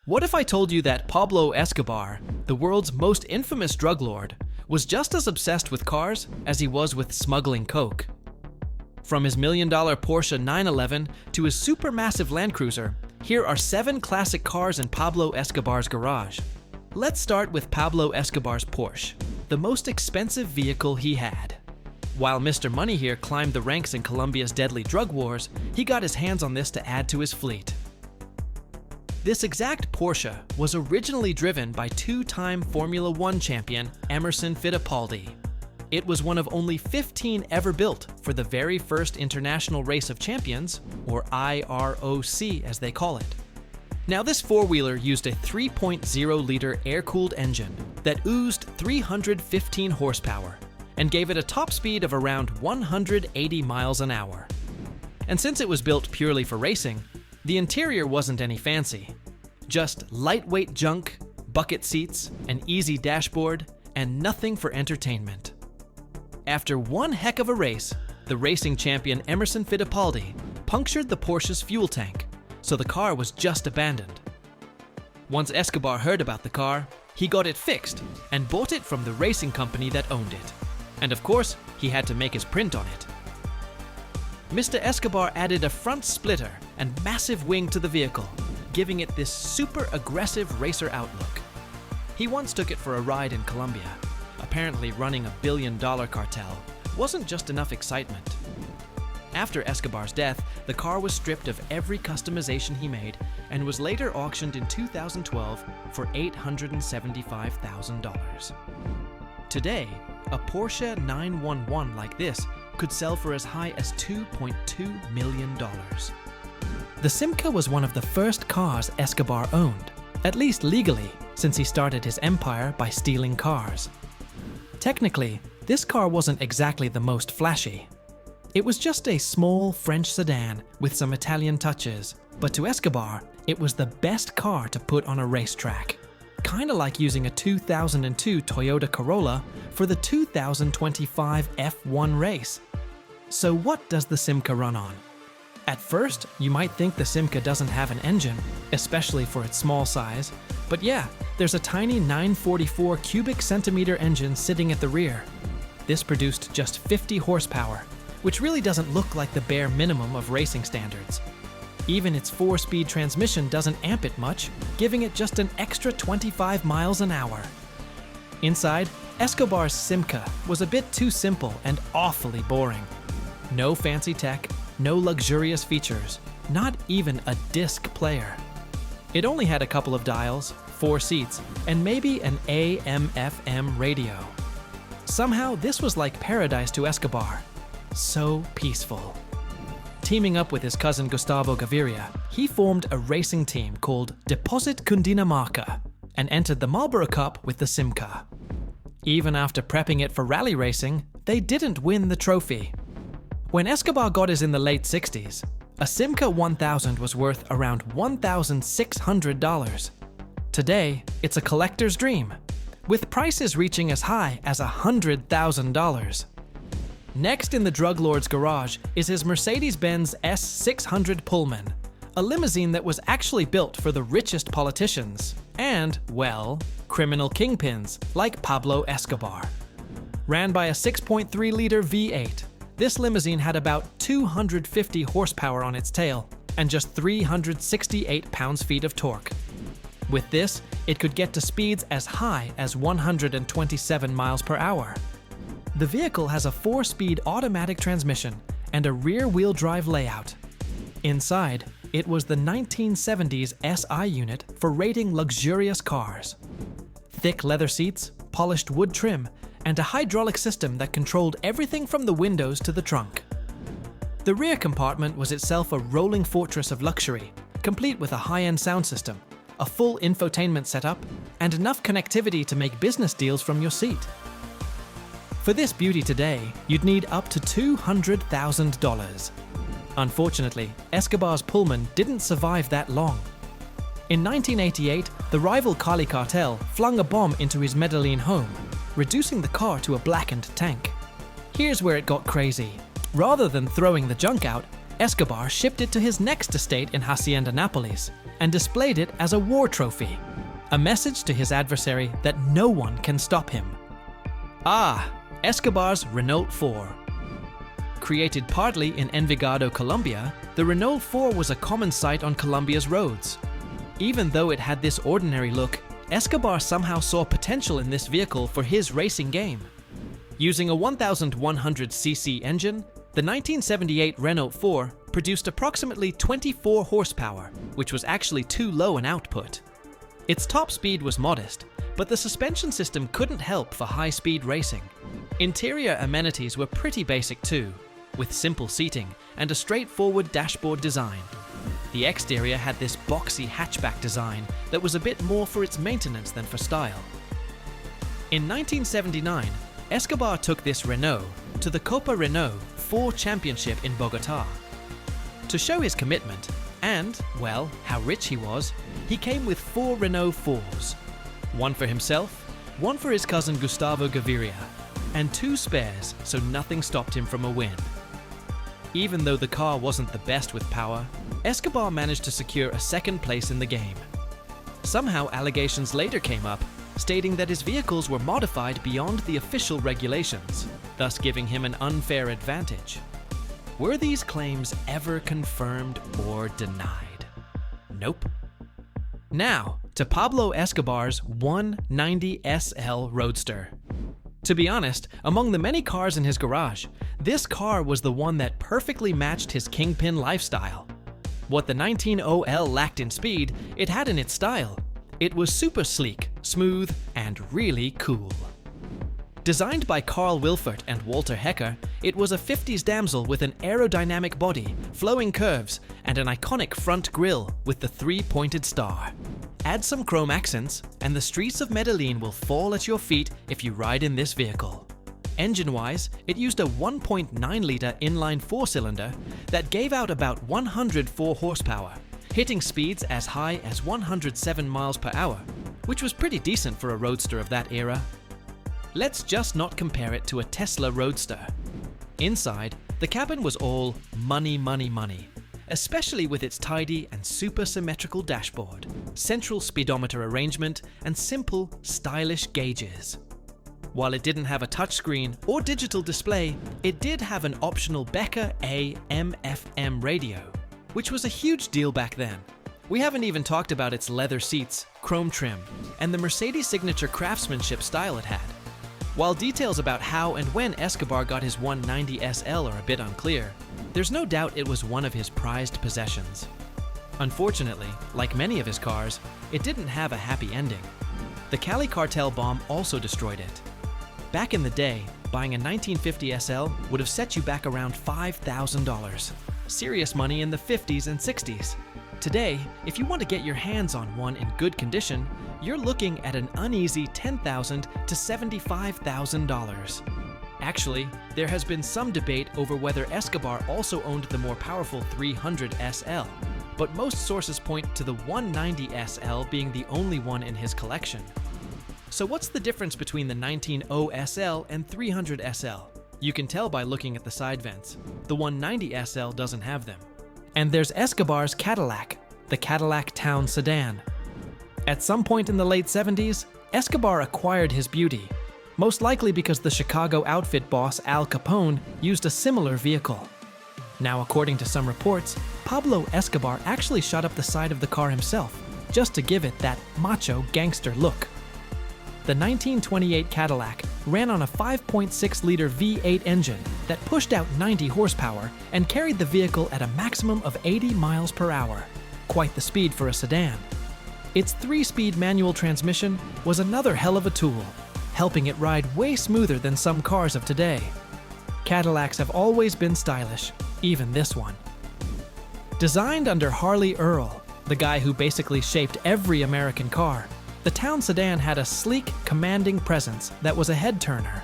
What if I told you that Pablo Escobar, the world's most infamous drug lord, was just as obsessed with cars as he was with smuggling coke? From his $1 million Porsche 911 to his supermassive Land Cruiser, here are 7 classic cars in Pablo Escobar's garage. Let's start with Pablo Escobar's Porsche, the most expensive vehicle he had. While Mr. Money here climbed the ranks in Colombia's deadly drug wars, he got his hands on this to add to his fleet. This exact Porsche was originally driven by 2-time Formula One champion Emerson Fittipaldi. It was one of only 15 ever built for the very first International Race of Champions, or IROC as they call it. Now this four-wheeler used a 3.0-liter air-cooled engine that oozed 315 horsepower and gave it a top speed of around 180 miles an hour. And since it was built purely for racing, the interior wasn't any fancy. Just lightweight junk, bucket seats, an easy dashboard, and nothing for entertainment. After one heck of a race, the racing champion Emerson Fittipaldi punctured the Porsche's fuel tank, so the car was just abandoned. Once Escobar heard about the car, he got it fixed and bought it from the racing company that owned it. And of course, he had to make his print on it. Mr. Escobar added a front splitter and massive wing to the vehicle, giving it this super aggressive racer outlook. He once took it for a ride in Colombia. Apparently running a billion-dollar cartel wasn't just enough excitement. After Escobar's death, the car was stripped of every customization he made and was later auctioned in 2012 for $875,000. Today, a Porsche 911 like this could sell for as high as $2.2 million. The Simca was one of the first cars Escobar owned, at least legally, since he started his empire by stealing cars. Technically, this car wasn't exactly the most flashy. It was just a small French sedan with some Italian touches, but to Escobar, it was the best car to put on a racetrack. Kinda like using a 2002 Toyota Corolla for the 2025 F1 race. So what does the Simca run on? At first, you might think the Simca doesn't have an engine, especially for its small size, but yeah, there's a tiny 944 cubic centimeter engine sitting at the rear. This produced just 50 horsepower, which really doesn't look like the bare minimum of racing standards. Even its 4-speed transmission doesn't amp it much, giving it just an extra 25 miles an hour. Inside, Escobar's Simca was a bit too simple and awfully boring. No fancy tech, no luxurious features, not even a disc player. It only had a couple of dials, 4 seats, and maybe an AM/FM radio. Somehow, this was like paradise to Escobar. So peaceful. Teaming up with his cousin Gustavo Gaviria, he formed a racing team called Deposit Cundinamarca and entered the Marlboro Cup with the Simca. Even after prepping it for rally racing, they didn't win the trophy. When Escobar got his in the late 60s, a Simca 1000 was worth around $1,600. Today, it's a collector's dream, with prices reaching as high as $100,000. Next in the drug lord's garage is his Mercedes-Benz S600 Pullman, a limousine that was actually built for the richest politicians and, well, criminal kingpins like Pablo Escobar. Ran by a 6.3-liter V8, this limousine had about 250 horsepower on its tail and just 368 pounds-feet of torque. With this, it could get to speeds as high as 127 miles per hour. The vehicle has a 4-speed automatic transmission and a rear-wheel drive layout. Inside, it was the 1970s SI unit for rating luxurious cars. Thick leather seats, polished wood trim, and a hydraulic system that controlled everything from the windows to the trunk. The rear compartment was itself a rolling fortress of luxury, complete with a high-end sound system, a full infotainment setup, and enough connectivity to make business deals from your seat. For this beauty today, you'd need up to $200,000. Unfortunately, Escobar's Pullman didn't survive that long. In 1988, the rival Cali cartel flung a bomb into his Medellin home, reducing the car to a blackened tank. Here's where it got crazy. Rather than throwing the junk out, Escobar shipped it to his next estate in Hacienda Nápoles and displayed it as a war trophy, a message to his adversary that no one can stop him. Ah, Escobar's Renault 4. Created partly in Envigado, Colombia, the Renault 4 was a common sight on Colombia's roads. Even though it had this ordinary look, Escobar somehow saw potential in this vehicle for his racing game. Using a 1,100cc engine, the 1978 Renault 4 produced approximately 24 horsepower, which was actually too low an output. Its top speed was modest, but the suspension system couldn't help for high-speed racing. Interior amenities were pretty basic too, with simple seating and a straightforward dashboard design. The exterior had this boxy hatchback design that was a bit more for its maintenance than for style. In 1979, Escobar took this Renault to the Copa Renault 4 Championship in Bogotá. To show his commitment, and, well, how rich he was, he came with 4 Renault 4s. One for himself, one for his cousin Gustavo Gaviria, and 2 spares so nothing stopped him from a win. Even though the car wasn't the best with power, Escobar managed to secure a second place in the game. Somehow allegations later came up, stating that his vehicles were modified beyond the official regulations, thus giving him an unfair advantage. Were these claims ever confirmed or denied? Nope. Now, to Pablo Escobar's 190 SL Roadster. To be honest, among the many cars in his garage, this car was the one that perfectly matched his kingpin lifestyle. What the 19OL lacked in speed, it had in its style. It was super sleek, smooth, and really cool. Designed by Carl Wilfert and Walter Hecker, it was a 50s damsel with an aerodynamic body, flowing curves, and an iconic front grille with the 3-pointed star. Add some chrome accents, and the streets of Medellin will fall at your feet if you ride in this vehicle. Engine-wise, it used a 1.9-liter inline 4-cylinder that gave out about 104 horsepower, hitting speeds as high as 107 miles per hour, which was pretty decent for a roadster of that era. Let's just not compare it to a Tesla Roadster. Inside, the cabin was all money, money, money, especially with its tidy and super symmetrical dashboard, central speedometer arrangement, and simple, stylish gauges. While it didn't have a touchscreen or digital display, it did have an optional Becker AM/FM radio, which was a huge deal back then. We haven't even talked about its leather seats, chrome trim, and the Mercedes signature craftsmanship style it had. While details about how and when Escobar got his 190 SL are a bit unclear, there's no doubt it was one of his prized possessions. Unfortunately, like many of his cars, it didn't have a happy ending. The Cali cartel bomb also destroyed it. Back in the day, buying a 1950 SL would have set you back around $5,000. Serious money in the 50s and 60s. Today, if you want to get your hands on one in good condition, you're looking at an uneasy $10,000 to $75,000. Actually, there has been some debate over whether Escobar also owned the more powerful 300 SL, but most sources point to the 190 SL being the only one in his collection. So what's the difference between the 190 SL and 300 SL? You can tell by looking at the side vents. The 190 SL doesn't have them. And there's Escobar's Cadillac, the Cadillac Town Sedan. At some point in the late 70s, Escobar acquired his beauty, most likely because the Chicago outfit boss Al Capone used a similar vehicle. Now, according to some reports, Pablo Escobar actually shot up the side of the car himself, just to give it that macho gangster look. The 1928 Cadillac ran on a 5.6-liter V8 engine that pushed out 90 horsepower and carried the vehicle at a maximum of 80 miles per hour, quite the speed for a sedan. Its 3-speed manual transmission was another hell of a tool, helping it ride way smoother than some cars of today. Cadillacs have always been stylish, even this one. Designed under Harley Earl, the guy who basically shaped every American car, the Town Sedan had a sleek, commanding presence that was a head-turner.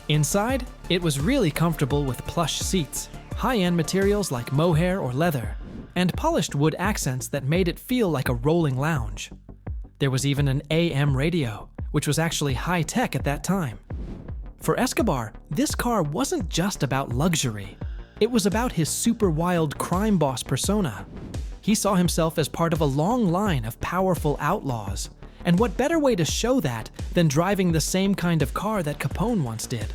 Inside, it was really comfortable with plush seats, high-end materials like mohair or leather, and polished wood accents that made it feel like a rolling lounge. There was even an AM radio, which was actually high-tech at that time. For Escobar, this car wasn't just about luxury. It was about his super wild crime boss persona. He saw himself as part of a long line of powerful outlaws. And what better way to show that than driving the same kind of car that Capone once did?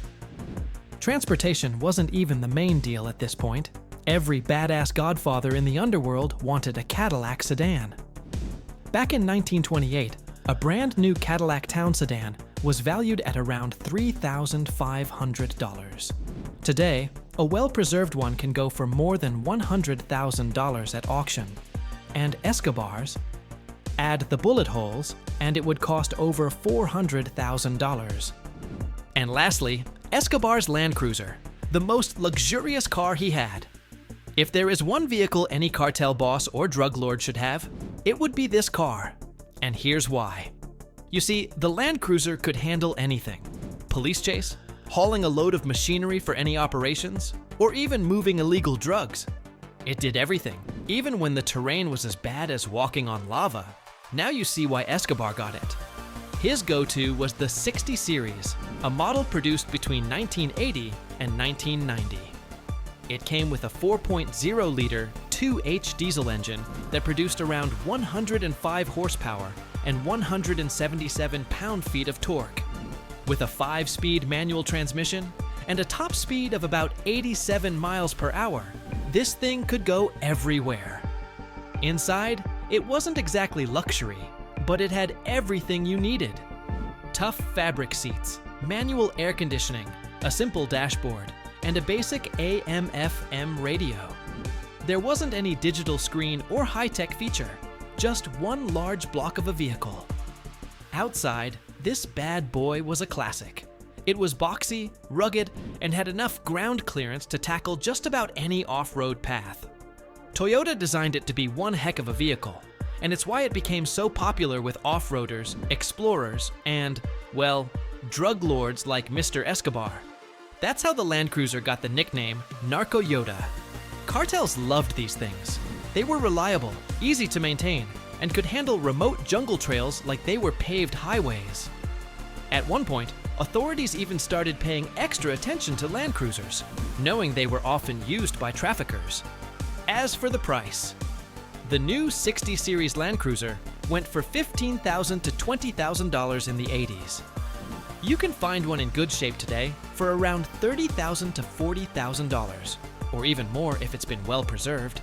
Transportation wasn't even the main deal at this point. Every badass godfather in the underworld wanted a Cadillac sedan. Back in 1928, a brand new Cadillac Town sedan was valued at around $3,500. Today, a well-preserved one can go for more than $100,000 at auction. And Escobar's, add the bullet holes, and it would cost over $400,000. And lastly, Escobar's Land Cruiser, the most luxurious car he had. If there is one vehicle any cartel boss or drug lord should have, it would be this car. And here's why. You see, the Land Cruiser could handle anything. Police chase, hauling a load of machinery for any operations, or even moving illegal drugs. It did everything, even when the terrain was as bad as walking on lava. Now you see why Escobar got it. His go-to was the 60 Series, a model produced between 1980 and 1990. It came with a 4.0-liter 2H diesel engine that produced around 105 horsepower and 177 pound-feet of torque. With a 5-speed manual transmission and a top speed of about 87 miles per hour, this thing could go everywhere. Inside, it wasn't exactly luxury, but it had everything you needed. Tough fabric seats, manual air conditioning, a simple dashboard, and a basic AM/FM radio. There wasn't any digital screen or high-tech feature, just one large block of a vehicle. Outside, this bad boy was a classic. It was boxy, rugged, and had enough ground clearance to tackle just about any off-road path. Toyota designed it to be one heck of a vehicle, and it's why it became so popular with off-roaders, explorers, and, well, drug lords like Mr. Escobar. That's how the Land Cruiser got the nickname Narco Yoda. Cartels loved these things. They were reliable, easy to maintain, and could handle remote jungle trails like they were paved highways. At one point, authorities even started paying extra attention to Land Cruisers, knowing they were often used by traffickers. As for the price, the new 60 Series Land Cruiser went for $15,000 to $20,000 in the 80s. You can find one in good shape today for around $30,000 to $40,000, or even more if it's been well preserved.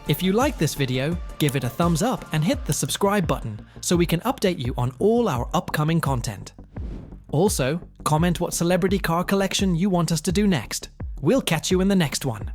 If you like this video, give it a thumbs up and hit the subscribe button so we can update you on all our upcoming content. Also, comment what celebrity car collection you want us to do next. We'll catch you in the next one.